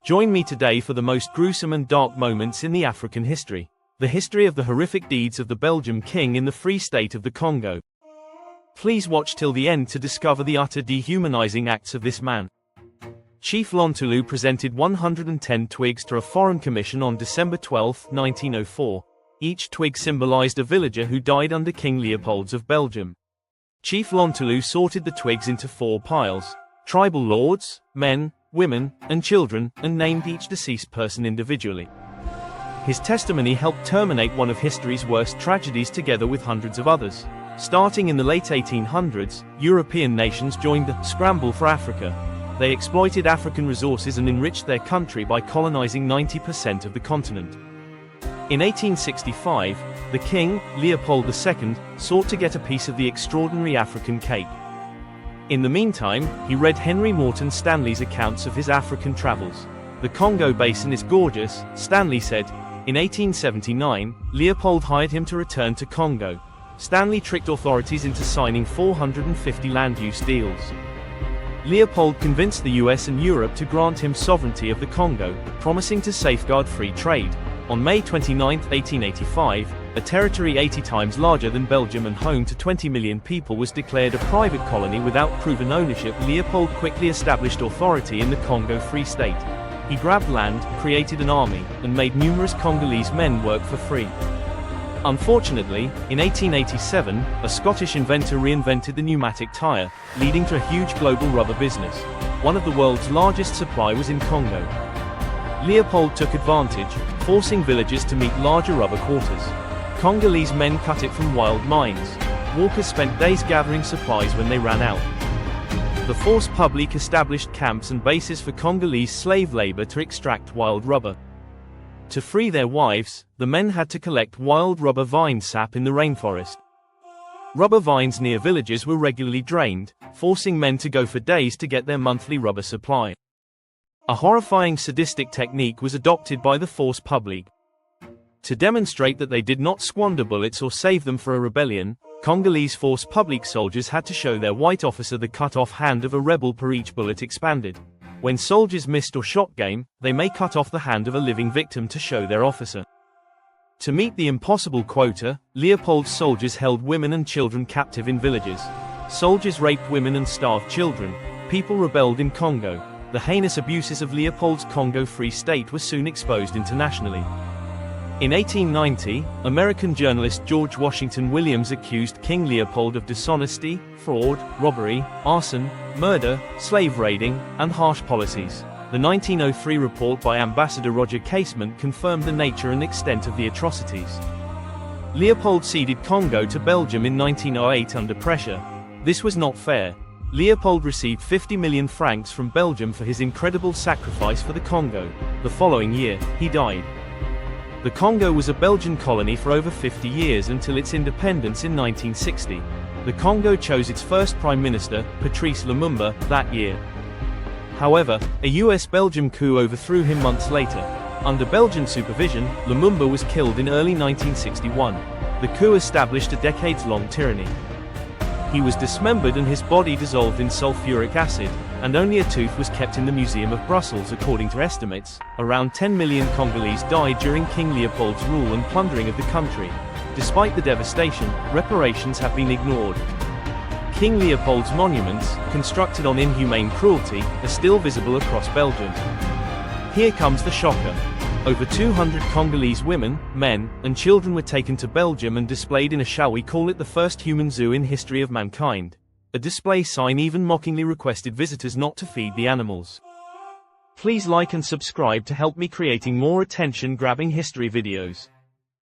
Join me today for the most gruesome and dark moments in the African history. The history of the horrific deeds of the Belgian king in the Free State of the Congo. Please watch till the end to discover the utter dehumanizing acts of this man. Chief Lontulu presented 110 twigs to a foreign commission on December 12, 1904. Each twig symbolized a villager who died under King Leopold of Belgium. Chief Lontulu sorted the twigs into 4 piles: tribal lords, men, women, and children, and named each deceased person individually. His testimony helped terminate one of history's worst tragedies together with hundreds of others. Starting in the late 1800s, European nations joined the scramble for Africa. They exploited African resources and enriched their country by colonizing 90% of the continent. In 1865, the king, Leopold II, sought to get a piece of the extraordinary African cake. In the meantime, he read Henry Morton Stanley's accounts of his African travels. "The Congo basin is gorgeous," Stanley said. In 1879, Leopold hired him to return to Congo. Stanley tricked authorities into signing 450 land use deals. Leopold convinced the US and Europe to grant him sovereignty of the Congo, promising to safeguard free trade. On May 29, 1885, a territory 80 times larger than Belgium and home to 20 million people was declared a private colony without proven ownership. Leopold quickly established authority in the Congo Free State. He grabbed land, created an army, and made numerous Congolese men work for free. Unfortunately, in 1887, a Scottish inventor reinvented the pneumatic tire, leading to a huge global rubber business. One of the world's largest supply was in Congo. Leopold took advantage, forcing villagers to meet larger rubber quarters. Congolese men cut it from wild mines. Walkers spent days gathering supplies when they ran out. The force publique established camps and bases for Congolese slave labor to extract wild rubber. To free their wives, the men had to collect wild rubber vine sap in the rainforest. Rubber vines near villages were regularly drained, forcing men to go for days to get their monthly rubber supply. A horrifying sadistic technique was adopted by the force publique. To demonstrate that they did not squander bullets or save them for a rebellion, Congolese force publique soldiers had to show their white officer the cut-off hand of a rebel per each bullet expanded. When soldiers missed or shot game, they may cut off the hand of a living victim to show their officer. To meet the impossible quota, Leopold's soldiers held women and children captive in villages. Soldiers raped women and starved children. People rebelled in Congo. The heinous abuses of Leopold's Congo Free State were soon exposed internationally. In 1890, American journalist George Washington Williams accused King Leopold of dishonesty, fraud, robbery, arson, murder, slave raiding, and harsh policies. The 1903 report by Ambassador Roger Casement confirmed the nature and extent of the atrocities. Leopold ceded Congo to Belgium in 1908 under pressure. This was not fair. Leopold received 50 million francs from Belgium for his incredible sacrifice for the Congo. The following year, he died. The Congo was a Belgian colony for over 50 years until its independence in 1960. The Congo chose its first prime minister, Patrice Lumumba, that year. However, a US-Belgium coup overthrew him months later. Under Belgian supervision, Lumumba was killed in early 1961. The coup established a decades-long tyranny. He was dismembered and his body dissolved in sulfuric acid, and only a tooth was kept in the Museum of Brussels. According to estimates, around 10 million Congolese died during King Leopold's rule and plundering of the country. Despite the devastation, reparations have been ignored. King Leopold's monuments, constructed on inhumane cruelty, are still visible across Belgium. Here comes the shocker. Over 200 Congolese women, men, and children were taken to Belgium and displayed in a, shall we call it, the first human zoo in history of mankind. A display sign even mockingly requested visitors not to feed the animals. Please like and subscribe to help me creating more attention-grabbing history videos.